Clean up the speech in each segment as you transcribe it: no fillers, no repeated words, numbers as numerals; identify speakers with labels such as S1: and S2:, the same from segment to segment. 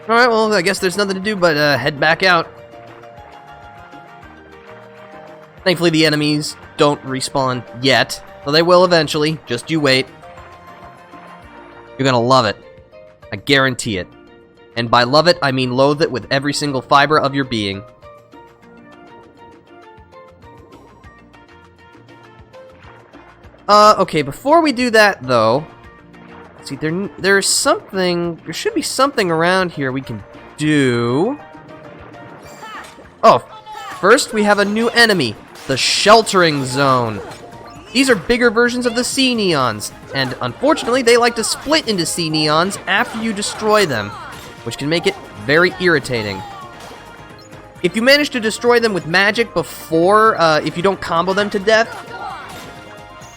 S1: Alright, well, I guess there's nothing to do but head back out. Thankfully, the enemies don't respawn yet, though they will eventually. Just you wait. You're gonna love it. I guarantee it. And by love it, I mean loathe it with every single fiber of your being. Okay, before we do that, though... See, there should be something around here we can do. Oh, first we have a new enemy, the Sheltering Zone. These are bigger versions of the Sea Neons, and unfortunately they like to split into Sea Neons after you destroy them, which can make it very irritating. If you manage to destroy them with magic before, if you don't combo them to death,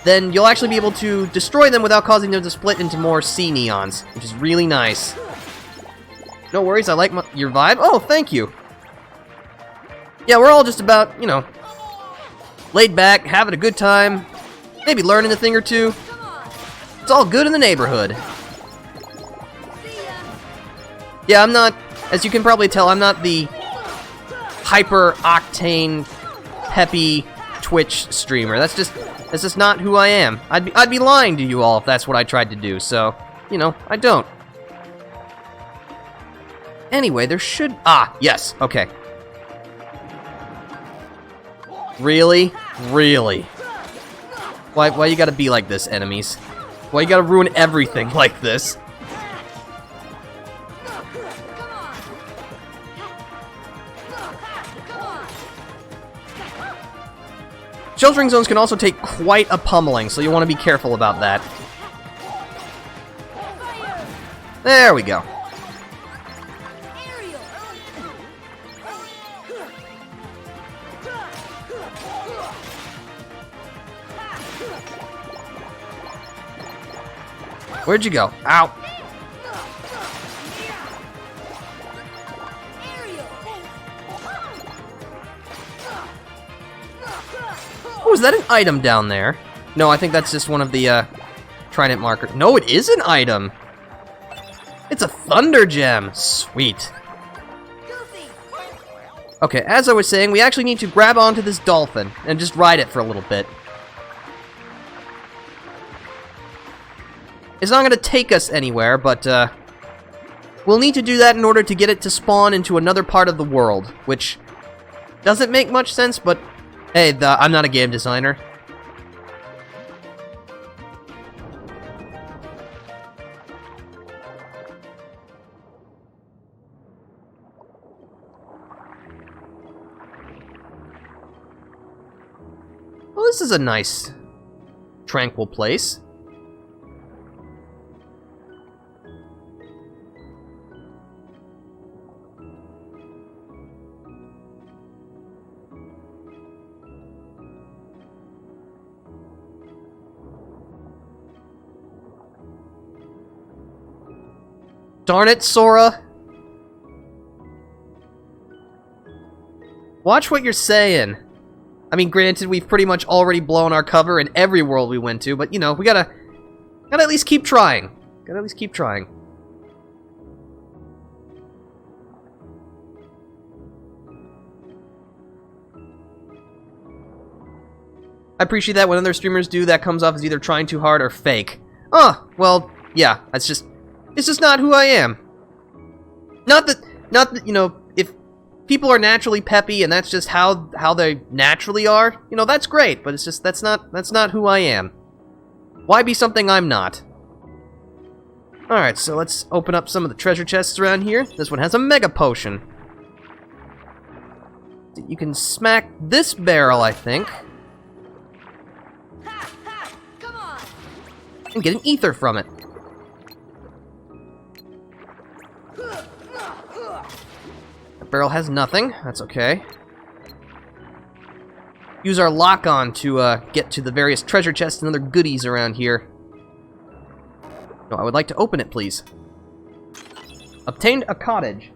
S1: then you'll actually be able to destroy them without causing them to split into more Sea Neons, which is really nice. No worries, I like your vibe. Oh, thank you. Yeah, we're all just about, you know, laid back, having a good time, maybe learning a thing or two. It's all good in the neighborhood. Yeah, I'm not, as you can probably tell, I'm not the hyper-octane, peppy Twitch streamer. That's just not who I am. I'd be lying to you all if that's what I tried to do, so, you know, I don't. Anyway, there should... Ah, yes, okay. Really? Really? Why you gotta be like this, enemies? Why you gotta ruin everything like this? Sheltering zones can also take quite a pummeling, so you want to be careful about that. There we go. Where'd you go? Ow. Oh, is that an item down there? No, I think that's just one of the, Trident markers. No, it is an item! It's a Thunder Gem! Sweet. Okay, as I was saying, we actually need to grab onto this dolphin and just ride it for a little bit. It's not going to take us anywhere, but, we'll need to do that in order to get it to spawn into another part of the world, which doesn't make much sense, but hey, I'm not a game designer. Well, this is a nice, tranquil place. Darn it, Sora! Watch what you're saying. I mean, granted, we've pretty much already blown our cover in every world we went to, but, you know, we gotta at least keep trying. Gotta at least keep trying. I appreciate that when other streamers do, that comes off as either trying too hard or fake. Oh, well, yeah, it's just not who I am. Not that, you know, if people are naturally peppy and that's just how they naturally are, you know, that's great, but it's just, that's not who I am. Why be something I'm not? Alright, so let's open up some of the treasure chests around here. This one has a mega potion. You can smack this barrel, I think. And get an ether from it. Barrel has nothing. That's okay. Use our lock-on to get to the various treasure chests and other goodies around here. No, I would like to open it, please. Obtained a cottage.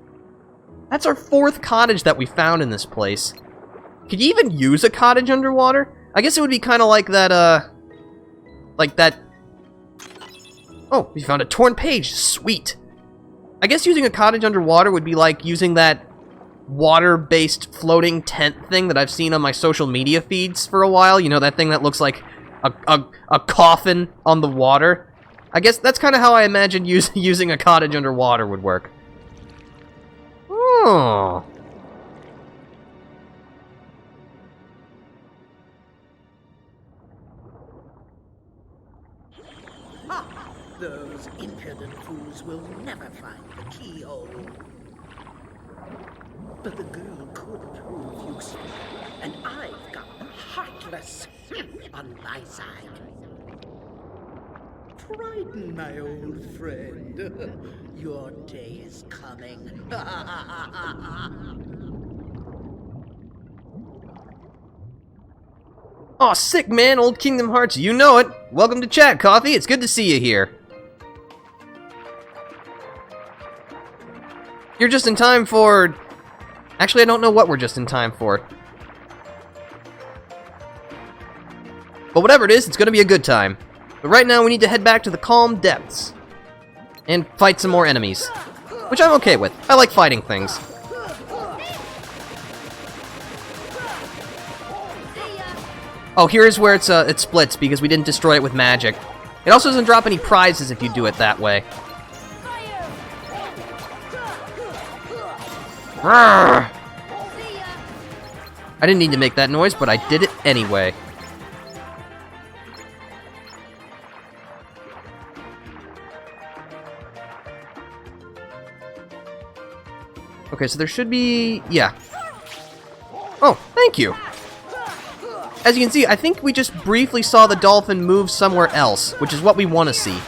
S1: That's our 4th cottage that we found in this place. Could you even use a cottage underwater? I guess it would be kind of like that, like that... Oh, we found a torn page. Sweet. I guess using a cottage underwater would be like using that water-based floating tent thing that I've seen on my social media feeds for a while. You know, that thing that looks like a coffin on the water. I guess that's kind of how I imagine using a cottage underwater would work. Oh.
S2: Those impudent fools will never find the keyhole. But the girl could prove useful, and I've got the heartless on my side. Trident, my old friend, your day is coming.
S1: Aw, sick, man. Old Kingdom Hearts, you know it. Welcome to chat, Coffee. It's good to see you here. You're just in time for... Actually, I don't know what we're just in time for. But whatever it is, it's gonna be a good time. But right now, we need to head back to the calm depths. And fight some more enemies. Which I'm okay with. I like fighting things. Oh, here's where it splits, because we didn't destroy it with magic. It also doesn't drop any prizes if you do it that way. Arrgh. I didn't need to make that noise, but I did it anyway. Okay, so there should be... yeah. Oh, thank you. As you can see, I think we just briefly saw the dolphin move somewhere else, which is what we want to see.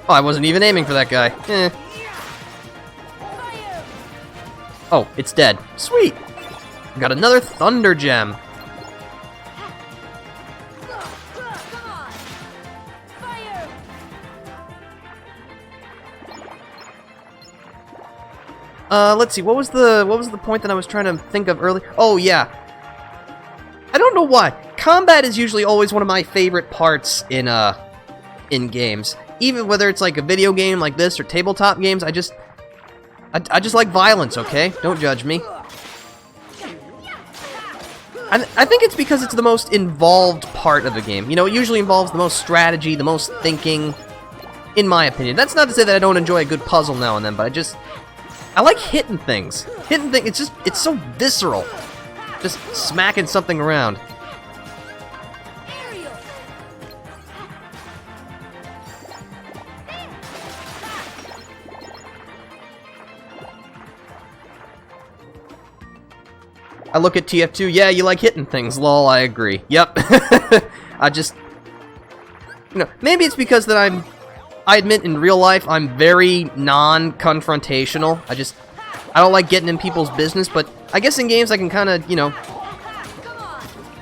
S1: Oh, I wasn't even aiming for that guy. Eh. Oh, it's dead. Sweet! Got another Thunder Gem. Let's see, what was the point that I was trying to think of earlier? Oh, yeah. I don't know why. Combat is usually always one of my favorite parts in games. Even whether it's like a video game like this or tabletop games, I just like violence, okay? Don't judge me. I think it's because it's the most involved part of the game. You know, it usually involves the most strategy, the most thinking, in my opinion. That's not to say that I don't enjoy a good puzzle now and then, but I like hitting things. Hitting things, it's so visceral. Just smacking something around. I look at TF2, yeah, you like hitting things, lol, I agree. Yep. I just... You know, maybe it's because that I admit in real life I'm very non-confrontational. I don't like getting in people's business, but I guess in games I can kind of, you know...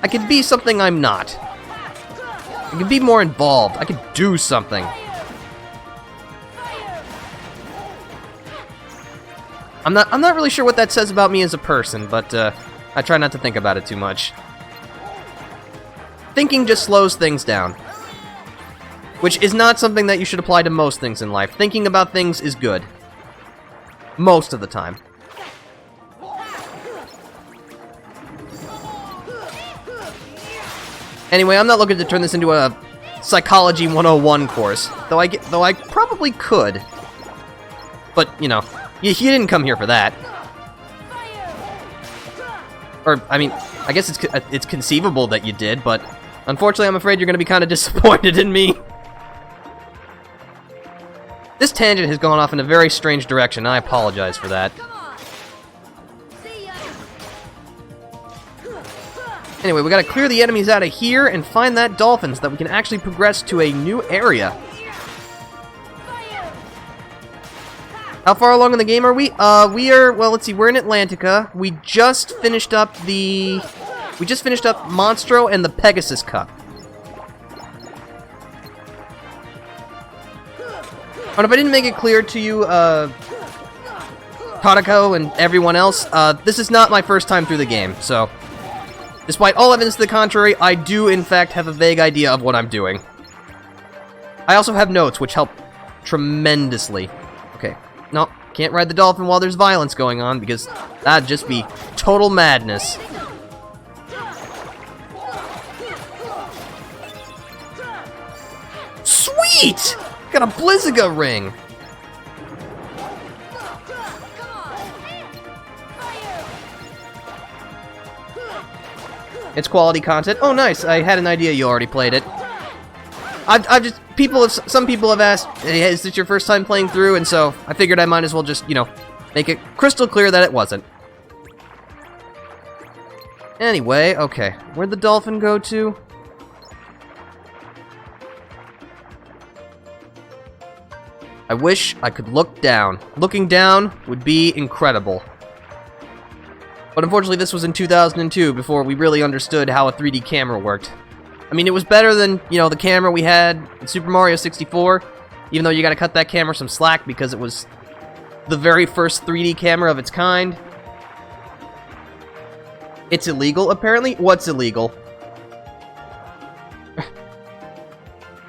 S1: I could be something I'm not. I could be more involved. I could do something. I'm not really sure what that says about me as a person, but I try not to think about it too much. Thinking just slows things down. Which is not something that you should apply to most things in life. Thinking about things is good. Most of the time. Anyway, I'm not looking to turn this into a Psychology 101 course. Though I probably could. But, you know, you didn't come here for that. Or, I mean, I guess it's conceivable that you did, but unfortunately I'm afraid you're going to be kind of disappointed in me. This tangent has gone off in a very strange direction, and I apologize for that. Anyway, we gotta clear the enemies out of here and find that dolphin so that we can actually progress to a new area. How far along in the game are we? We are, well, let's see, we're in Atlantica. We just finished up Monstro and the Pegasus Cup. And if I didn't make it clear to you, Tadako and everyone else, this is not my first time through the game, so... Despite all evidence to the contrary, I do in fact have a vague idea of what I'm doing. I also have notes, which help tremendously. Okay, no, can't ride the dolphin while there's violence going on, because that'd just be total madness. Sweet! Got a Blizziga ring! It's quality content. Oh, nice. I had an idea you already played it. Some people have asked, hey, is this your first time playing through? And so I figured I might as well just, you know, make it crystal clear that it wasn't. Anyway, okay. Where'd the dolphin go to? I wish I could look down. Looking down would be incredible. But unfortunately, this was in 2002, before we really understood how a 3D camera worked. I mean, it was better than, you know, the camera we had in Super Mario 64, even though you gotta cut that camera some slack because it was the very first 3D camera of its kind. It's illegal, apparently? What's illegal?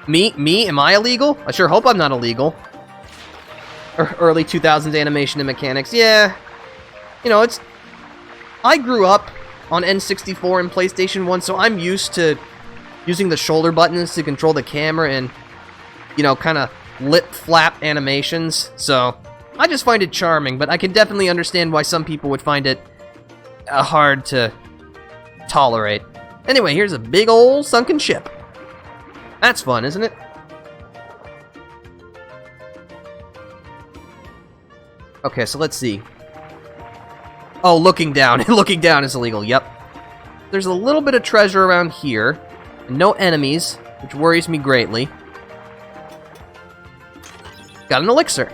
S1: Me? Am I illegal? I sure hope I'm not illegal. Early 2000s animation and mechanics. Yeah. You know, it's... I grew up on N64 and PlayStation 1, so I'm used to using the shoulder buttons to control the camera and, you know, kind of lip flap animations. So I just find it charming, but I can definitely understand why some people would find it hard to tolerate. Anyway, here's a big old sunken ship. That's fun, isn't it? Okay, so let's see. Oh, looking down. Looking down is illegal, yep. There's a little bit of treasure around here. No enemies, which worries me greatly. Got an elixir.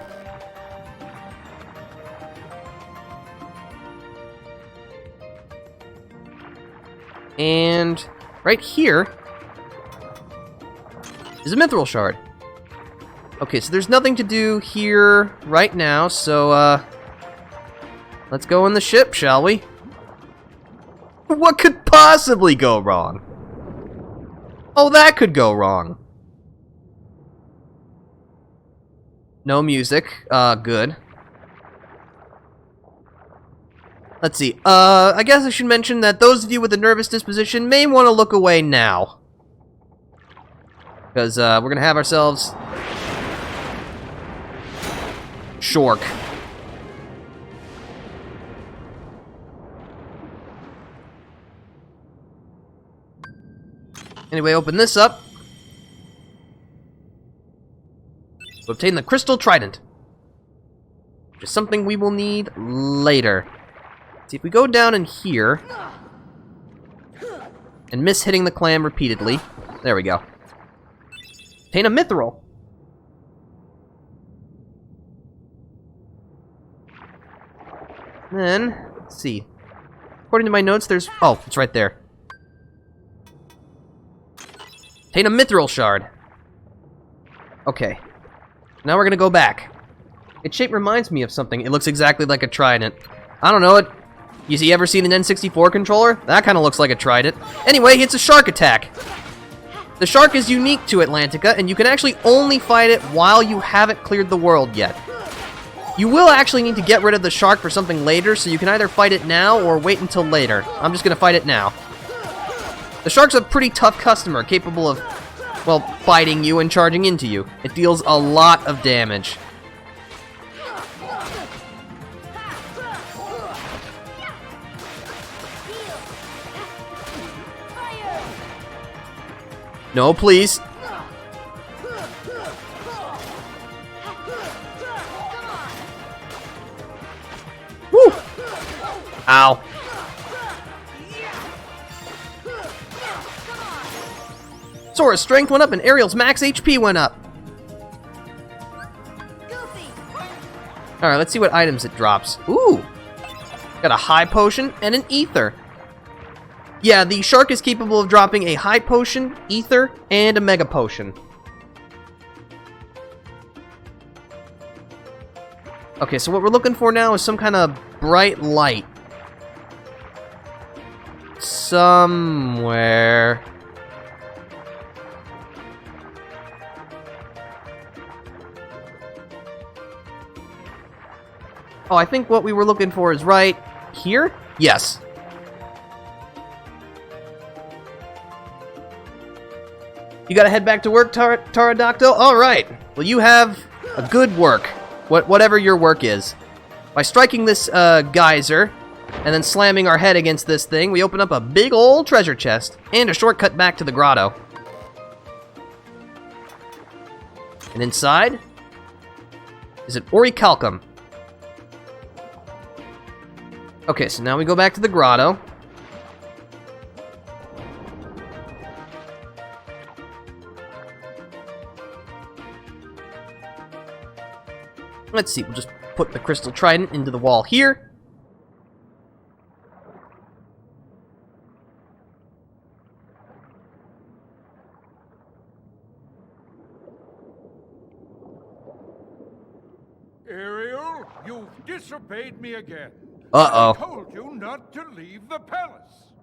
S1: And right here is a mithril shard. Okay, so there's nothing to do here right now, so, let's go in the ship, shall we? What could possibly go wrong? Oh, that could go wrong. No music. Good. Let's see. I guess I should mention that those of you with a nervous disposition may want to look away now. Because, we're gonna have ourselves... Shork. Anyway, open this up. To obtain the Crystal Trident. Which is something we will need later. See, if we go down in here... and miss hitting the clam repeatedly... There we go. Obtain a mithril. Then, let's see. According to my notes, there's... Oh, it's right there. Obtain a mithril shard. Okay. Now we're gonna go back. Its shape reminds me of something. It looks exactly like a trident. I don't know it. You ever seen an N64 controller? That kind of looks like a trident. Anyway, it's a shark attack. The shark is unique to Atlantica, and you can actually only fight it while you haven't cleared the world yet. You will actually need to get rid of the shark for something later, so you can either fight it now or wait until later. I'm just gonna fight it now. The shark's a pretty tough customer, capable of, well, biting you and charging into you. It deals a lot of damage. No, please. Woo! Ow. Sora's strength went up and Ariel's max HP went up. Alright, let's see what items it drops. Ooh! Got a high potion and an ether. Yeah, the shark is capable of dropping a high potion, ether, and a mega potion. Okay, so what we're looking for now is some kind of bright light. Somewhere. Oh, I think what we were looking for is right here? Yes. You gotta head back to work, Pterodactyl? Alright. Well, you have a good work. Whatever your work is. By striking this geyser, and then slamming our head against this thing, we open up a big old treasure chest, and a shortcut back to the grotto. And inside is an orichalcum. Okay, so now we go back to the grotto. Let's see, we'll just put the Crystal Trident into the wall here.
S3: Ariel, you've disobeyed me again.
S1: Uh-oh.
S3: I told you not to leave the palace.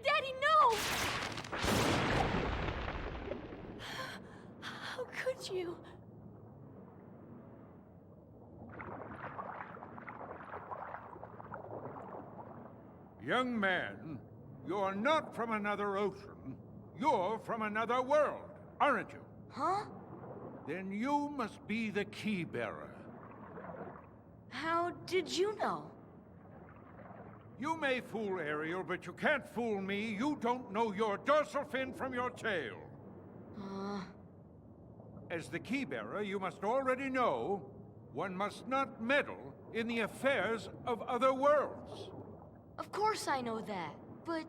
S4: Daddy, no! How could you?
S3: Young man, you're not from another ocean. You're from another world, aren't you?
S4: Huh?
S3: Then you must be the key bearer.
S4: How did you know?
S3: You may fool Ariel, but you can't fool me. You don't know your dorsal fin from your tail. As the key bearer, you must already know one must not meddle in the affairs of other worlds.
S4: Of course I know that, but...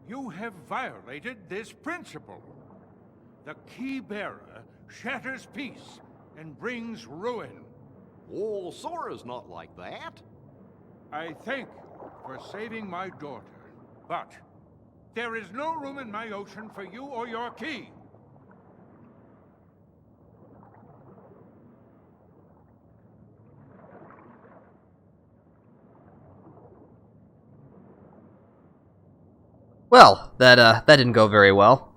S3: You have violated this principle. The key bearer shatters peace and brings ruin.
S5: Oh, Sora's not like that.
S3: I thank you for saving my daughter, but there is no room in my ocean for you or your key.
S1: Well, that didn't go very well.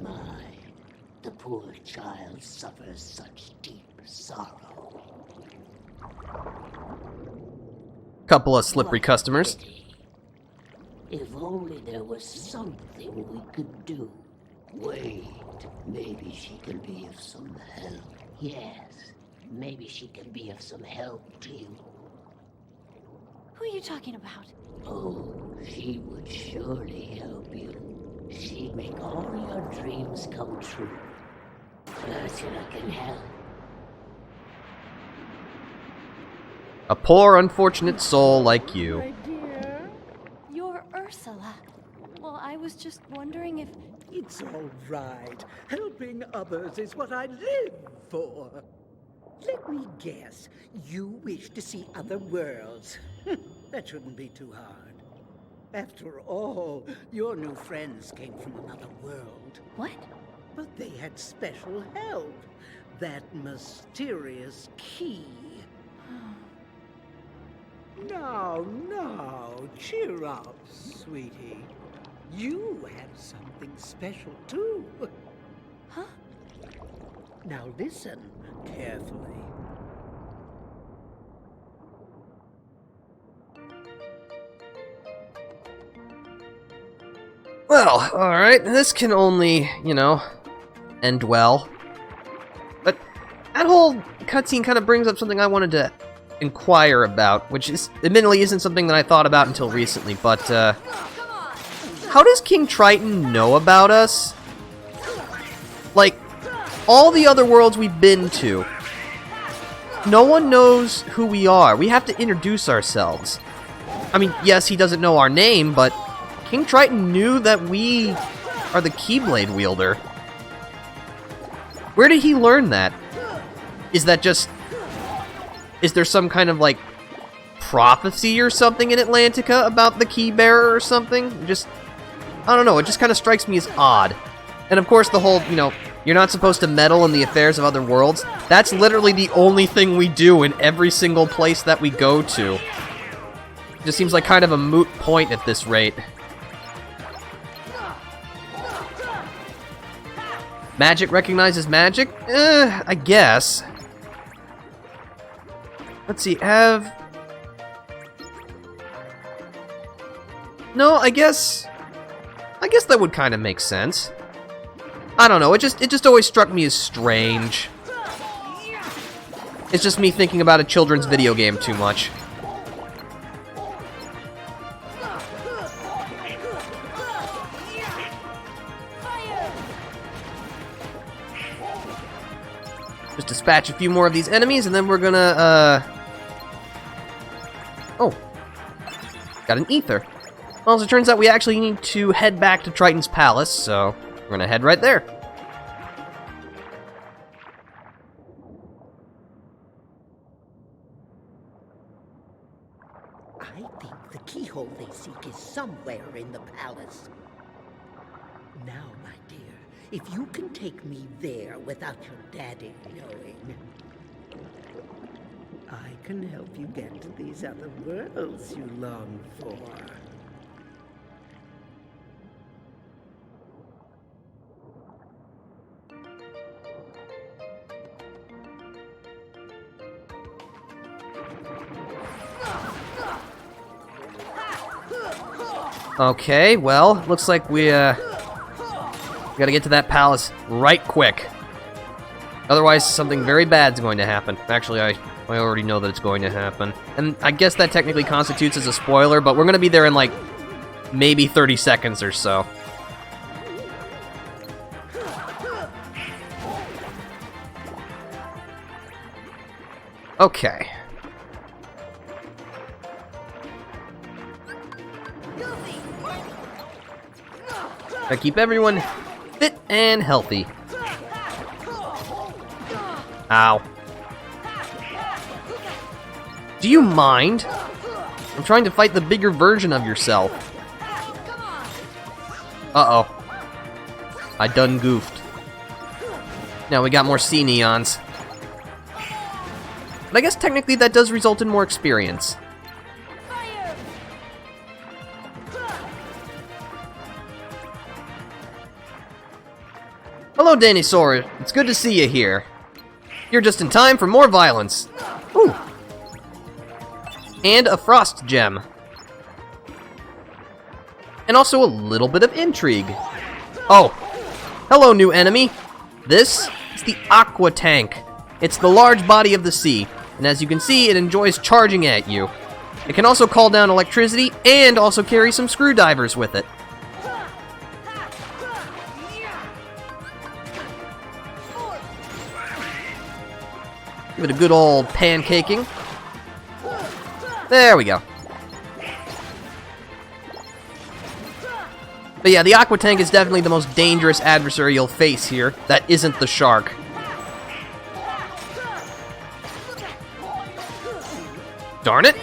S2: My, the poor child suffers such deep sorrow.
S1: Couple of slippery customers.
S2: Pity. If only there was something we could do. Wait, maybe she can be of some help. Yes, maybe she can be of some help to you.
S4: Who are you talking about?
S2: Oh, she would surely help you. She'd make all your dreams come true. Ursula can help.
S1: A poor, unfortunate soul like you.
S4: My dear, you're Ursula. Well, I was just wondering if...
S2: It's all right. Helping others is what I live for. Let me guess. You wish to see other worlds. That shouldn't be too hard. After all, your new friends came from another world.
S4: What?
S2: But they had special help. That mysterious key. Now, cheer up, sweetie. You have something special, too.
S4: Huh?
S2: Now listen carefully.
S1: Well, alright, this can only, end well. But that whole cutscene kind of brings up something I wanted to inquire about, which is admittedly isn't something that I thought about until recently, but how does King Triton know about us? Like, all the other worlds we've been to, no one knows who we are. We have to introduce ourselves. I mean, yes, he doesn't know our name, but King Triton knew that we are the Keyblade wielder. Where did he learn that? Is that just... Is there some kind of, like, prophecy or something in Atlantica about the key bearer or something? Just... I don't know, it just kind of strikes me as odd. And of course the whole, you're not supposed to meddle in the affairs of other worlds. That's literally the only thing we do in every single place that we go to. Just seems like kind of a moot point at this rate. Magic recognizes magic? I guess. Let's see, No, I guess that would kind of make sense. I don't know, it just always struck me as strange. It's just me thinking about a children's video game too much. Just dispatch a few more of these enemies, and then we're gonna, Oh. Got an ether. Well, as it turns out, we actually need to head back to Triton's Palace, so we're gonna head right there.
S2: I think the keyhole they seek is somewhere in the palace. Now, my dear, if you can take me there without your daddy knowing, I can help you get to these other worlds you long for.
S1: Okay, well, looks like we gotta get to that palace right quick. Otherwise, something very bad's going to happen. Actually, I already know that it's going to happen. And I guess that technically constitutes as a spoiler, but we're gonna be there in, like, maybe 30 seconds or so. Okay. Gotta keep everyone fit and healthy. Ow. Do you mind? I'm trying to fight the bigger version of yourself. Uh-oh. I done goofed. Now we got more sea neons. But I guess technically that does result in more experience. Hello, Danisaur. It's good to see you here. You're just in time for more violence. Ooh. And a frost gem. And also a little bit of intrigue. Oh. Hello, new enemy. This is the Aqua Tank. It's the large body of the sea. And as you can see, it enjoys charging at you. It can also call down electricity and also carry some screwdrivers with it. Give it a good old pancaking. There we go. But yeah, the Aqua Tank is definitely the most dangerous adversary you'll face here. That isn't the shark. Darn it.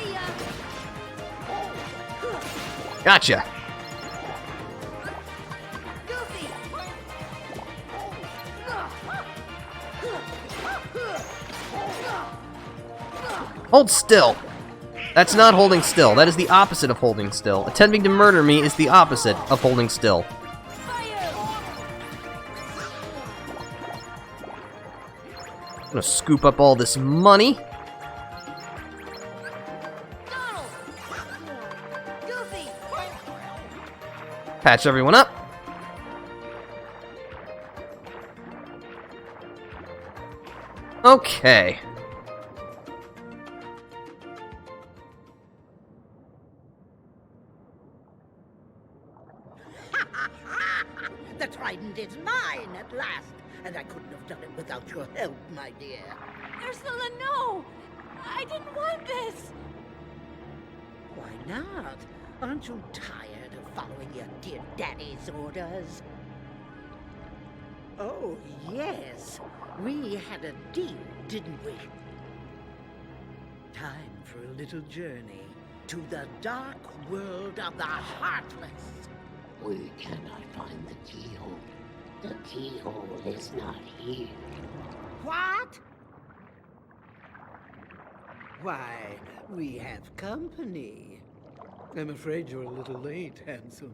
S1: Gotcha. Hold still. That's not holding still. That is the opposite of holding still. Attempting to murder me is the opposite of holding still. I'm gonna scoop up all this money. Patch everyone up. Okay.
S2: The Trident is mine at last, and I couldn't have done it without your help, my dear.
S4: Ursula, no! I didn't want this!
S2: Why not? Aren't you tired of following your dear daddy's orders? Oh, yes. We had a deal, didn't we? Time for a little journey to the dark world of the Heartless.
S6: We cannot find the keyhole. The keyhole is not here.
S2: What? Why, we have company. I'm afraid you're a little late, handsome.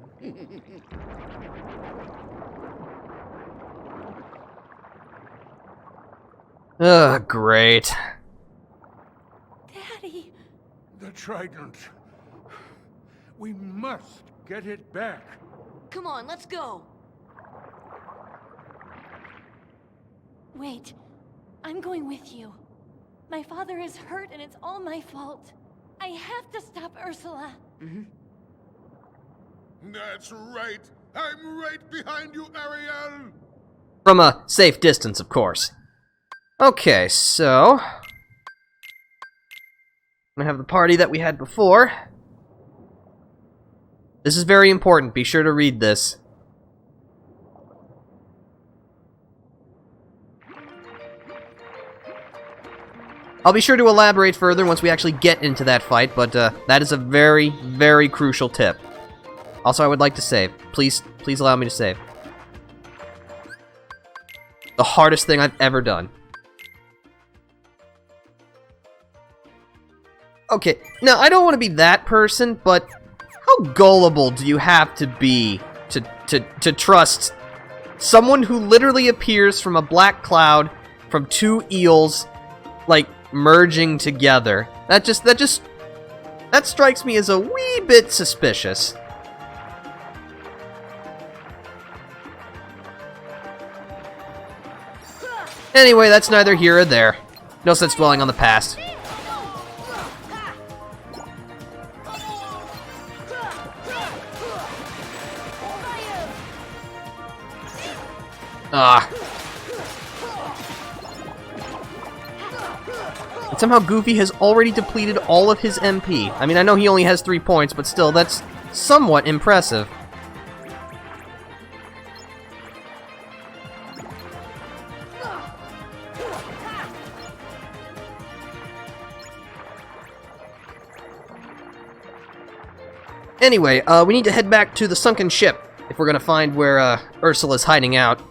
S1: Ugh, great.
S4: Daddy.
S3: The Trident. We must get it back.
S7: Come on, let's go.
S4: Wait. I'm going with you. My father is hurt and it's all my fault. I have to stop Ursula.
S8: That's right. I'm right behind you, Ariel.
S1: From a safe distance, of course. Okay, so... I have the party that we had before. This is very important. Be sure to read this. I'll be sure to elaborate further once we actually get into that fight, but that is a very, very crucial tip. Also, I would like to save. Please allow me to save. The hardest thing I've ever done. Okay, now I don't want to be that person, but how gullible do you have to be to trust someone who literally appears from a black cloud from two eels, like, merging together? That strikes me as a wee bit suspicious. Anyway, that's neither here or there. No sense dwelling on the past. And somehow Goofy has already depleted all of his MP. I mean, I know he only has 3 points, but still, that's somewhat impressive. Anyway, we need to head back to the sunken ship if we're gonna find where Ursula's hiding out.